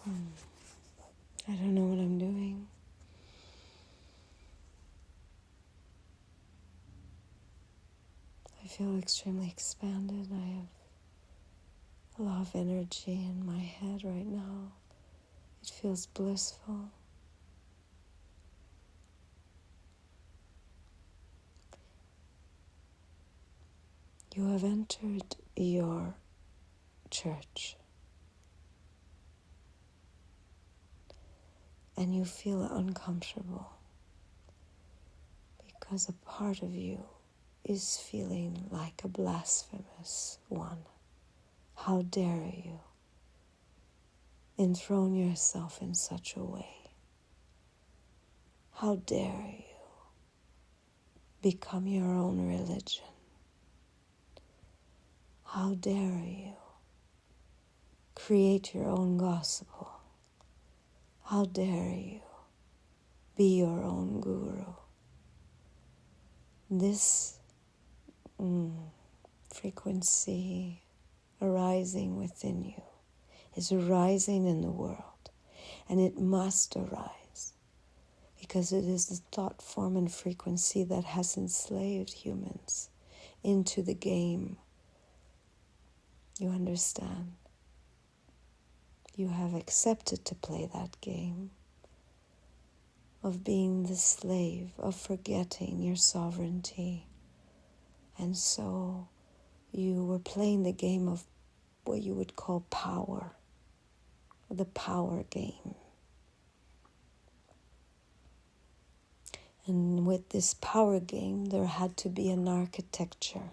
I don't know what I'm doing. I feel extremely expanded. I have a lot of energy in my head right now. It feels blissful. You have entered your church and you feel uncomfortable because a part of you is feeling like a blasphemous one. How dare you enthrone yourself in such a way? How dare you become your own religion? How dare you create your own gospel? How dare you be your own guru? This frequency arising within you is arising in the world, and it must arise because it is the thought form and frequency that has enslaved humans into the game. You understand? You have accepted to play that game of being the slave, of forgetting your sovereignty. And so you were playing the game of what you would call power, the power game. And with this power game, there had to be an architecture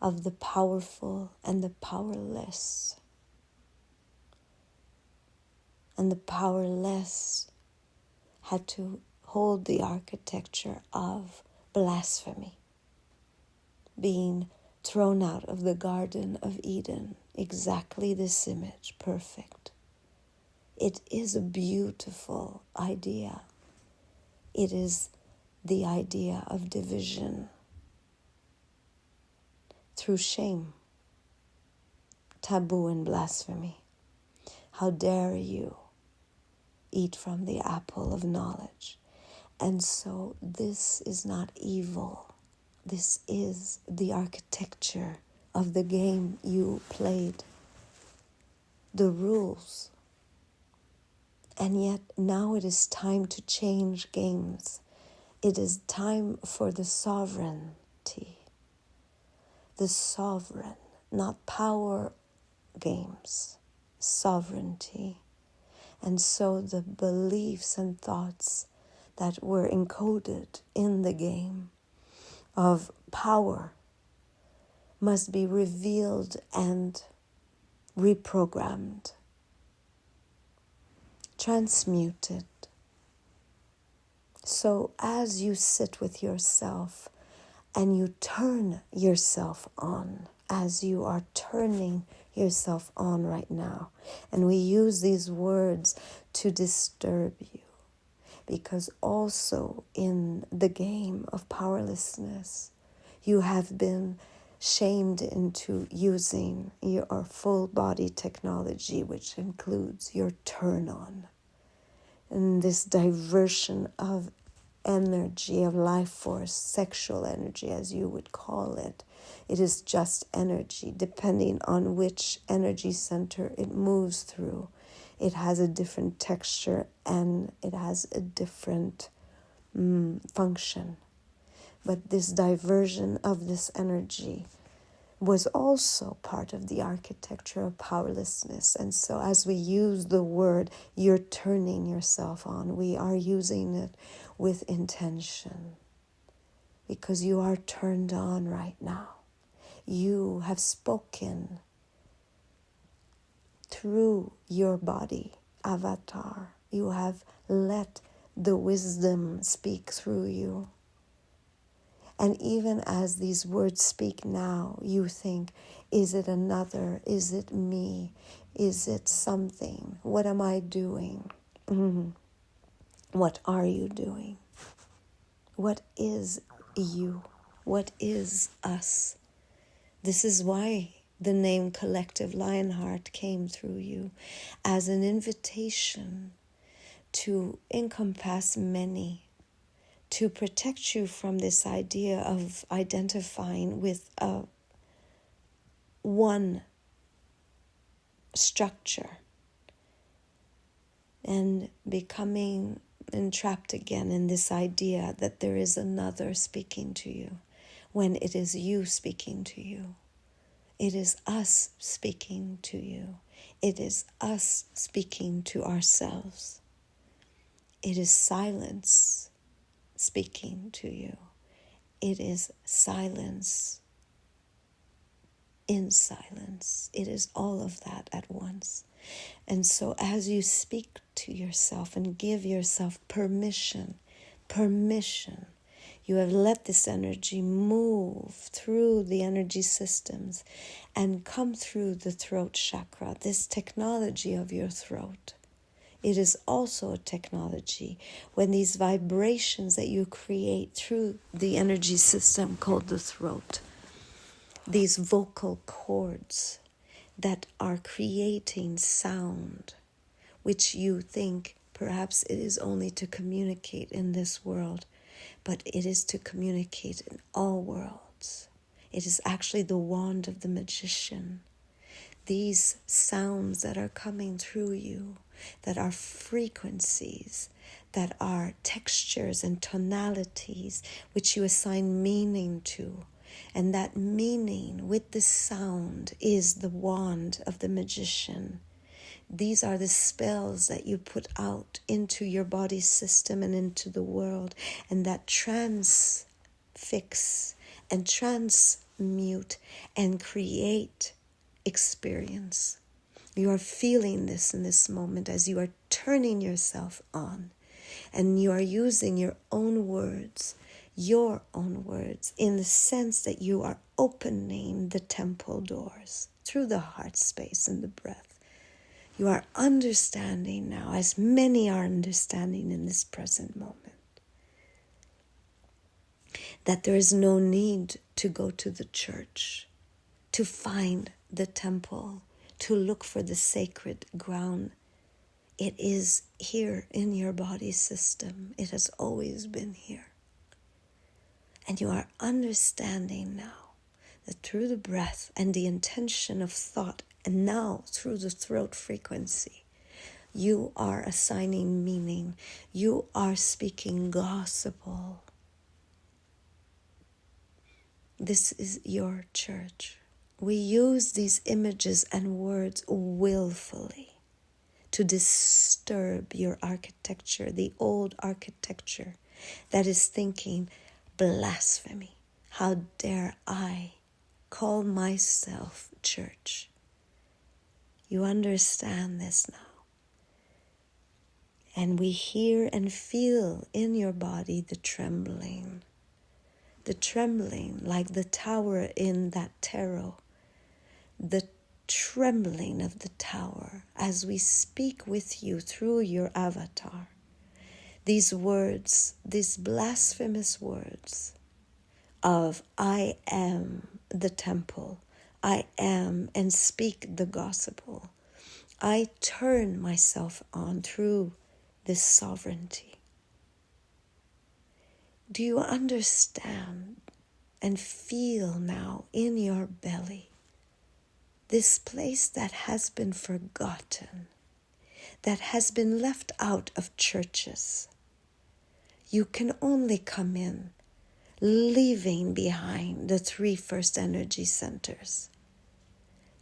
of the powerful and the powerless. And the powerless had to hold the architecture of blasphemy, being thrown out of the Garden of Eden. Exactly this image, perfect. It is a beautiful idea. It is the idea of division through shame, taboo, and blasphemy. How dare you eat from the apple of knowledge? And so this is not evil. This is the architecture of the game you played, the rules. And yet now it is time to change games. It is time for the sovereignty. The sovereign, not power games, sovereignty. And so the beliefs and thoughts that were encoded in the game of power must be revealed and reprogrammed, transmuted. So as you sit with yourself and you turn yourself on, as you are turning yourself on right now, and we use these words to disturb you, because also in the game of powerlessness, you have been shamed into using your full body technology, which includes your turn on. And this diversion of energy, of life force, sexual energy, as you would call it. It is just energy, depending on which energy center it moves through. It has a different texture and it has a different function. But this diversion of this energy was also part of the architecture of powerlessness. And so as we use the word, you're turning yourself on, we are using it with intention, because you are turned on right now. You have spoken through your body, avatar. You have let the wisdom speak through you. And even as these words speak now, you think, is it another? Is it me? Is it something? What am I doing? What are you doing? What is you? What is us? This is why the name Collective Lionheart came through you as an invitation to encompass many, to protect you from this idea of identifying with one structure and becoming entrapped again in this idea that there is another speaking to you when it is you speaking to you. It is us speaking to you. It is us speaking to ourselves. It is silence speaking to you. It is silence in silence. It is all of that at once. And so as you speak to yourself and give yourself permission, you have let this energy move through the energy systems and come through the throat chakra, this technology of your throat. It is also a technology when these vibrations that you create through the energy system called the throat, these vocal cords that are creating sound, which you think perhaps it is only to communicate in this world, but it is to communicate in all worlds. It is actually the wand of the magician. These sounds that are coming through you, that are frequencies, that are textures and tonalities which you assign meaning to. And that meaning with the sound is the wand of the magician. These are the spells that you put out into your body system and into the world, and that transfix and transmute and create experience. You are feeling this in this moment as you are turning yourself on, and you are using your own words in the sense that you are opening the temple doors through the heart space and the breath. You are understanding now, as many are understanding in this present moment, that there is no need to go to the church, to find the temple, to look for the sacred ground. It is here in your body system. It has always been here. And you are understanding now that through the breath and the intention of thought, and now through the throat frequency, you are assigning meaning. You are speaking gospel. This is your church. We use these images and words willfully to disturb your architecture, the old architecture that is thinking, blasphemy. How dare I call myself church? You understand this now. And we hear and feel in your body the trembling like the tower in that tarot, the trembling of the tower as we speak with you through your avatar. These words, these blasphemous words of I am the temple, I am, and speak the gospel. I turn myself on through this sovereignty. Do you understand and feel now in your belly this place that has been forgotten, that has been left out of churches? You can only come in leaving behind the 3 first energy centers.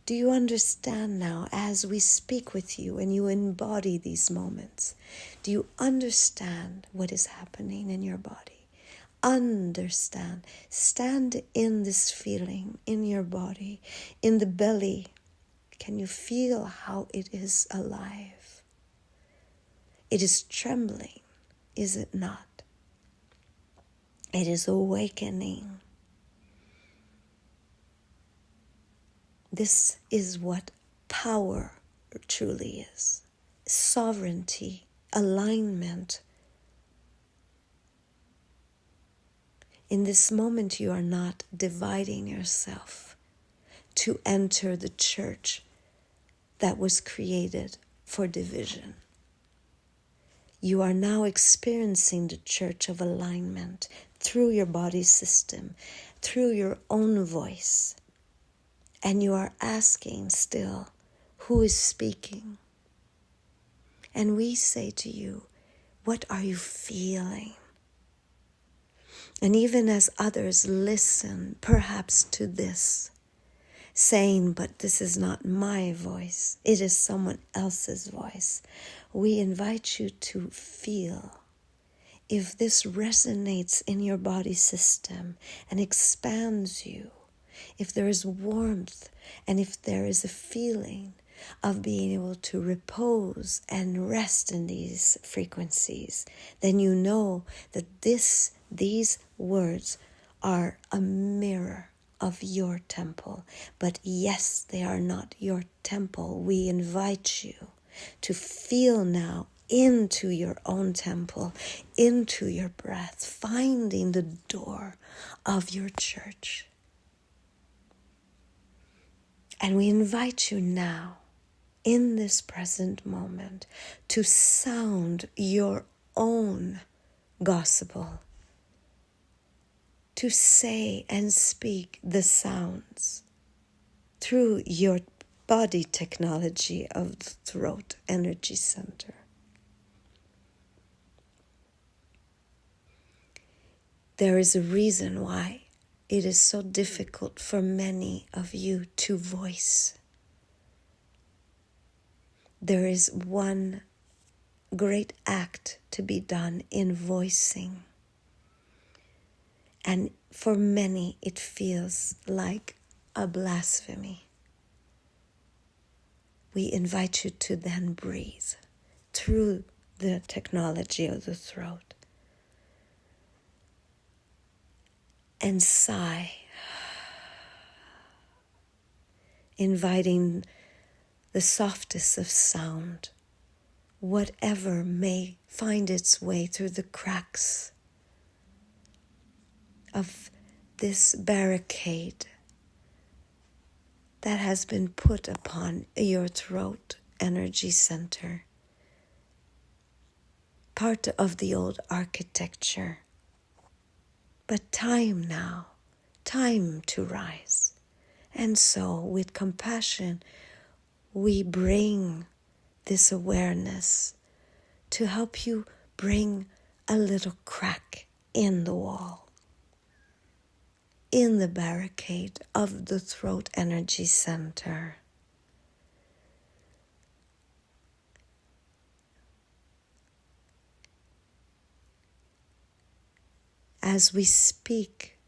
Do you understand now as we speak with you and you embody these moments? Do you understand what is happening in your body? Understand. Stand in this feeling in your body, in the belly. Can you feel how it is alive? It is trembling, is it not? It is awakening. This is what power truly is. Sovereignty, alignment. In this moment, you are not dividing yourself. to enter the church that was created for division. You are now experiencing the church of alignment through your body system, through your own voice. And you are asking still, who is speaking? And we say to you, what are you feeling? And even as others listen, perhaps to this, saying, but this is not my voice, it is someone else's voice, we invite you to feel if this resonates in your body system and expands you, if there is warmth and if there is a feeling of being able to repose and rest in these frequencies, then you know that these words are a mirror of your temple. But yes, they are not your temple. We invite you to feel now into your own temple, into your breath, finding the door of your church. And we invite you now, in this present moment, to sound your own gospel, to say and speak the sounds through your body technology of the throat energy center. There is a reason why it is so difficult for many of you to voice. There is one great act to be done in voicing. And for many, it feels like a blasphemy. We invite you to then breathe through the technology of the throat and sigh, inviting the softest of sound, whatever may find its way through the cracks of this barricade that has been put upon your throat energy center, part of the old architecture. But time now, time to rise. And so with compassion, we bring this awareness to help you bring a little crack in the wall, in the barricade of the throat energy center. As we speak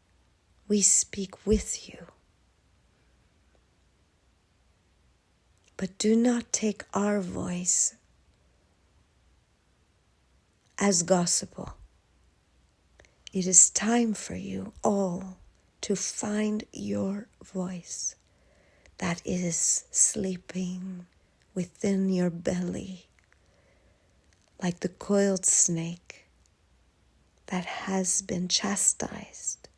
with you. But do not take our voice as gospel. It is time for you all to find your voice that is sleeping within your belly, like the coiled snake that has been chastised,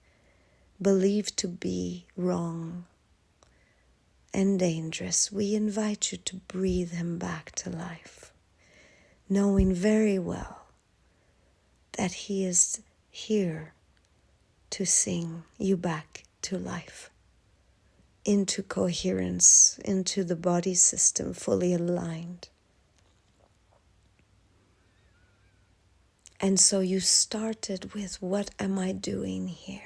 believed to be wrong and dangerous. We invite you to breathe him back to life, knowing very well that he is here to sing you back to life, into coherence, into the body system fully aligned. And so you started with, what am I doing here?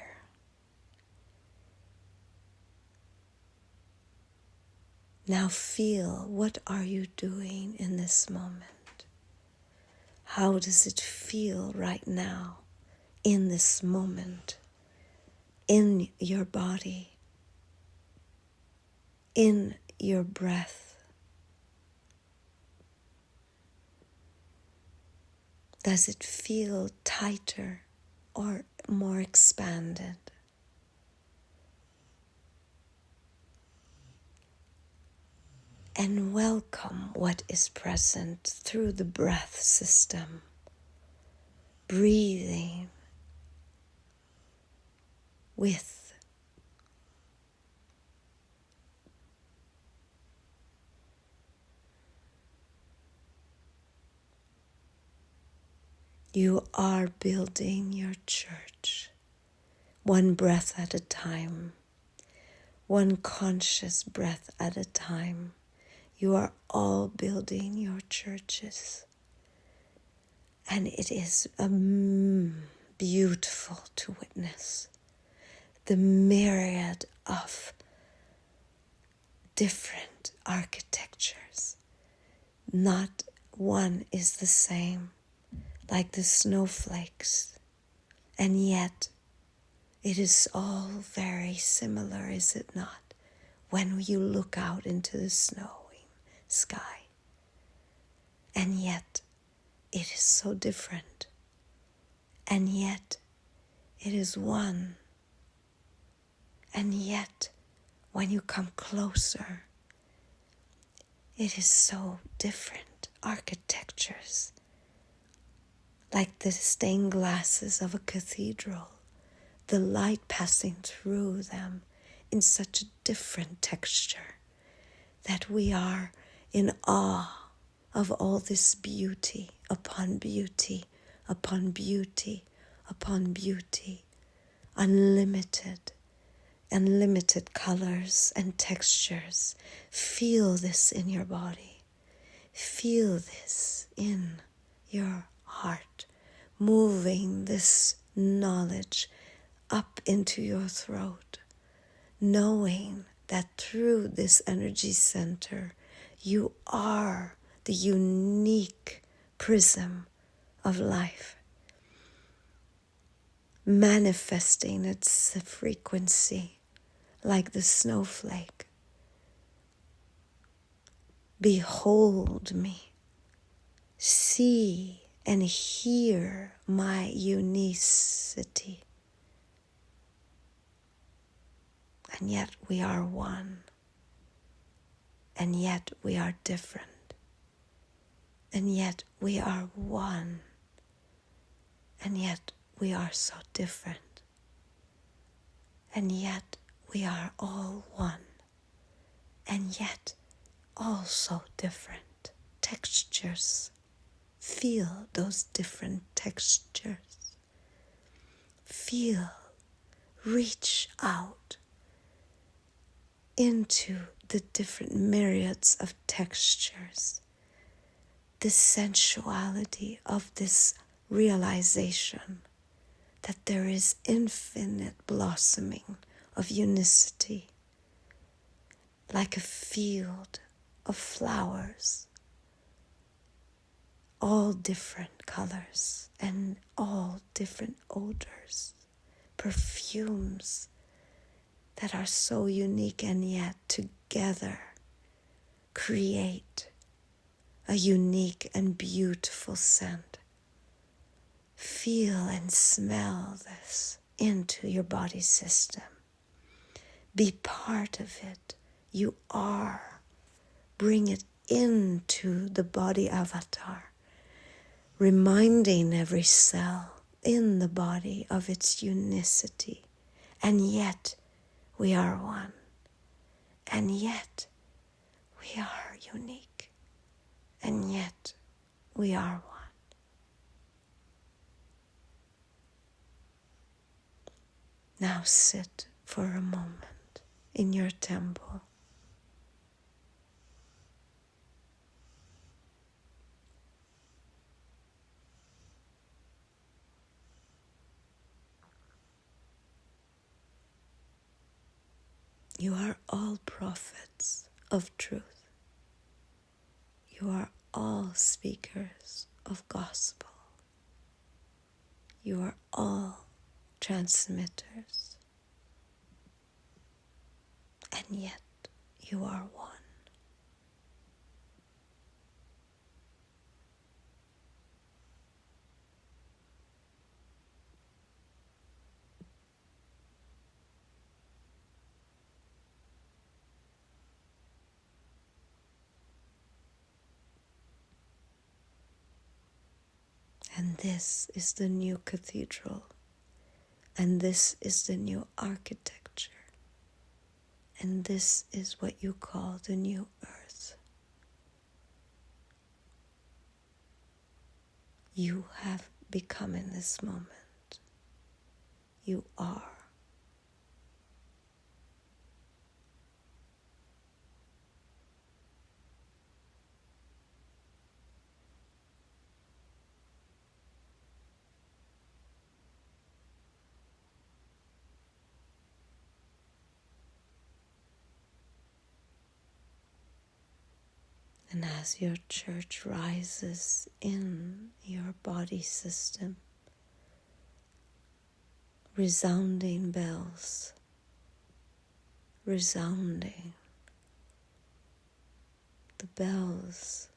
Now feel, what are you doing in this moment? How does it feel right now, in this moment, in your body, in your breath? Does it feel tighter or more expanded? And welcome what is present through the breath system. Breathing with You are building your church, one breath at a time, one conscious breath at a time. You are all building your churches. And it is beautiful to witness the myriad of different architectures. Not one is the same, like the snowflakes. And yet, it is all very similar, is it not? When you look out into the snowing sky. And yet, it is so different. And yet, it is one. And yet, when you come closer, it is so different. Architectures, like the stained glasses of a cathedral, the light passing through them in such a different texture that we are in awe of all this beauty upon beauty, upon beauty, upon beauty, unlimited colors and textures. Feel this in your body. Feel this in your heart, moving this knowledge up into your throat, knowing that through this energy center, you are the unique prism of life, manifesting its frequency like the snowflake. Behold me, see and hear my unicity. And yet we are one, and yet we are different. And yet we are one, and yet we are so different. And yet we are all one, and yet all so different textures. Feel those different textures. Feel, reach out into the different myriads of textures. The sensuality of this realization that there is infinite blossoming of unicity, like a field of flowers, all different colors and all different odors, perfumes that are so unique and yet together create a unique and beautiful scent. Feel and smell this into your body system. Be part of it. You are. Bring it into the body avatar, reminding every cell in the body of its unicity. And yet we are one. And yet we are unique. And yet we are one. Now sit for a moment in your temple. You are all prophets of truth. You are all speakers of gospel. You are all transmitters. And yet you are one. And this is the new cathedral. And this is the new architecture. And this is what you call the new earth. You have become in this moment. You are. And as your church rises in your body system, resounding bells, resounding the bells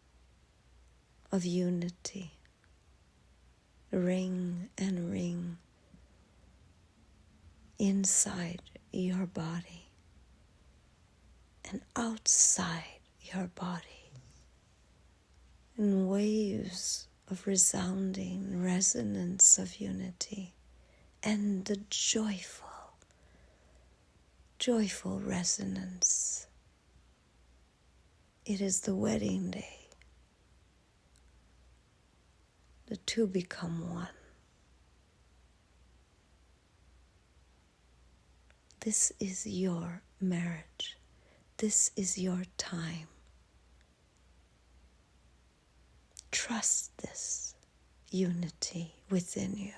of unity, ring and ring inside your body and outside your body, in waves of resounding resonance of unity and the joyful resonance. It is the wedding day. The two become one. This is your marriage. This is your time. Trust this unity within you.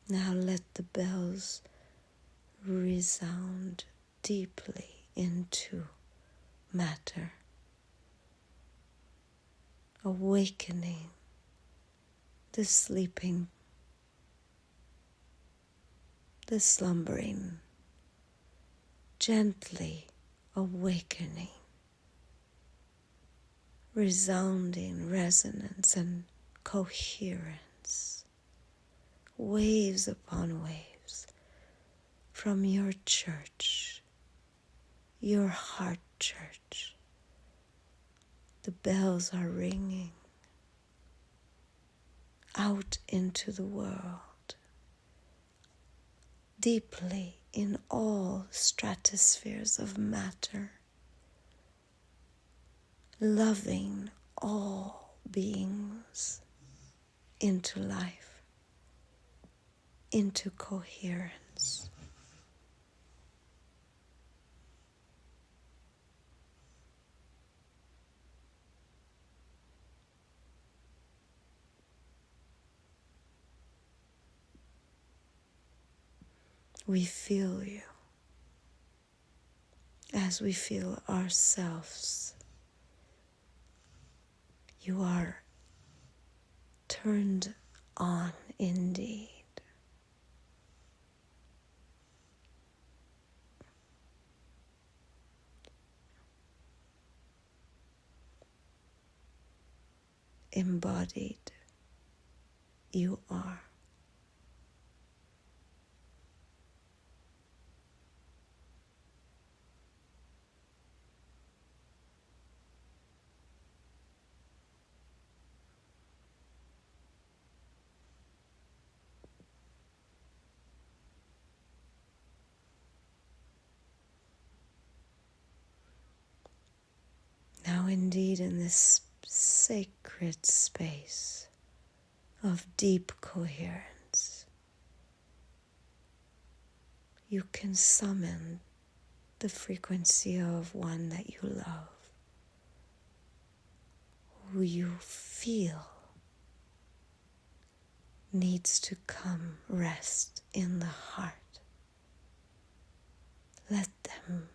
Now let the bells resound deeply into matter, awakening the sleeping, the slumbering, gently awakening, resounding resonance and coherence, waves upon waves from your church, your heart church. The bells are ringing out into the world, deeply in all stratospheres of matter, loving all beings into life, into coherence. We feel you as we feel ourselves. You are turned on indeed. Embodied, you are. Now indeed in this sacred space of deep coherence, you can summon the frequency of one that you love, who you feel needs to come rest in the heart. Let them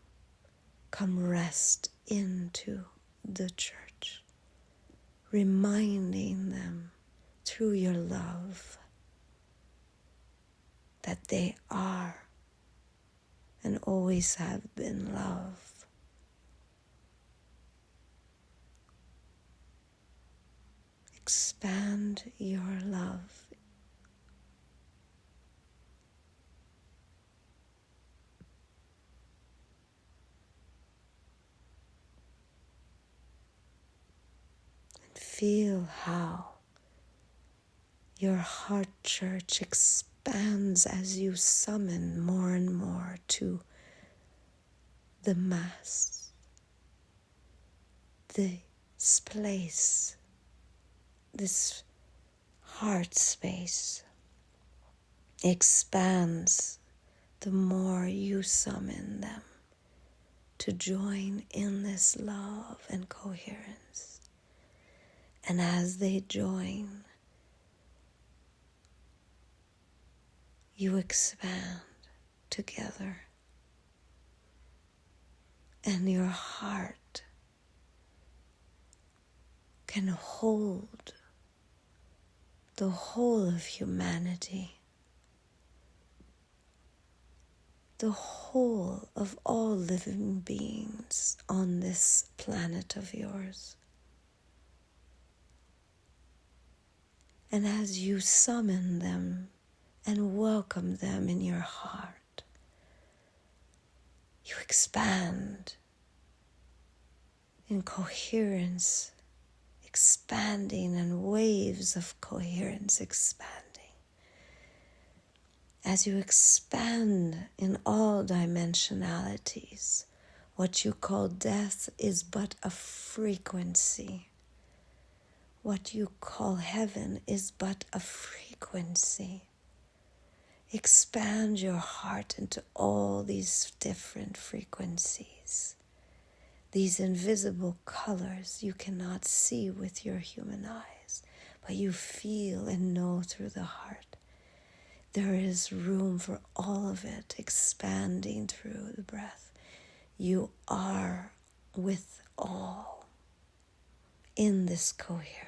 come rest into the church, reminding them through your love that they are and always have been love. Expand your love. And feel how Your heart church expands as you summon more and more to the mass. This place, this heart space expands the more you summon them to join in this love and coherence. And as they join, you expand together, and your heart can hold the whole of humanity, the whole of all living beings on this planet of yours. And as you summon them and welcome them in your heart, you expand in coherence, expanding, and waves of coherence expanding. As you expand in all dimensionalities, what you call death is but a frequency. What you call heaven is but a frequency. Expand your heart into all these different frequencies. These invisible colors you cannot see with your human eyes, but you feel and know through the heart. There is room for all of it expanding through the breath. You are with all in this coherence.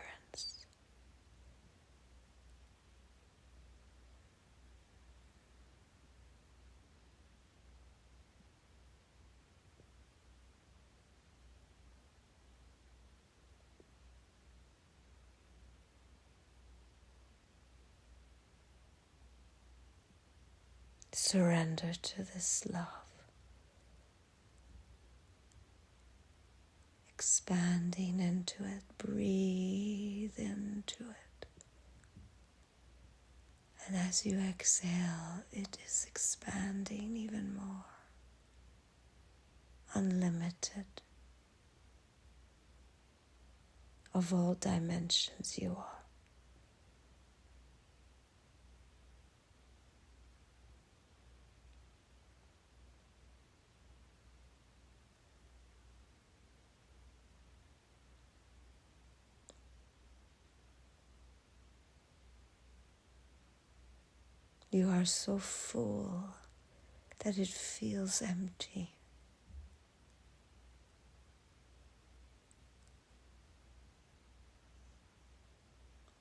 Surrender to this love. Expanding into it. Breathe into it. And as you exhale, it is expanding even more. Unlimited. Of all dimensions you are. You are so full that it feels empty.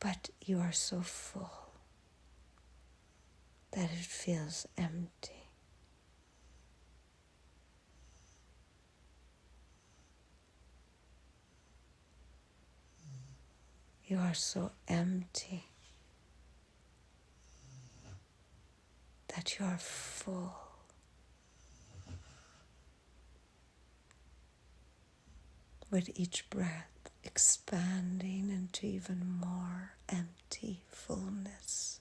But you are so full that it feels empty. You are so empty that you are full. With each breath, expanding into even more empty fullness.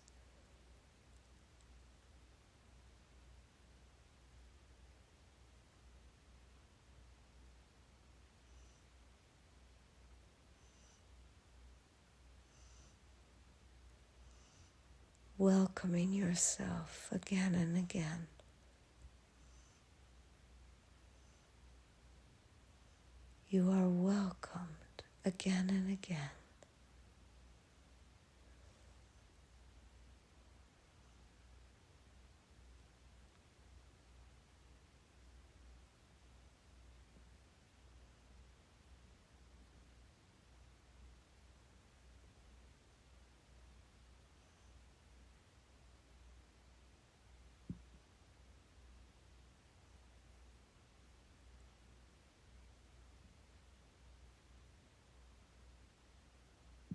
Welcoming yourself again and again. You are welcomed again and again.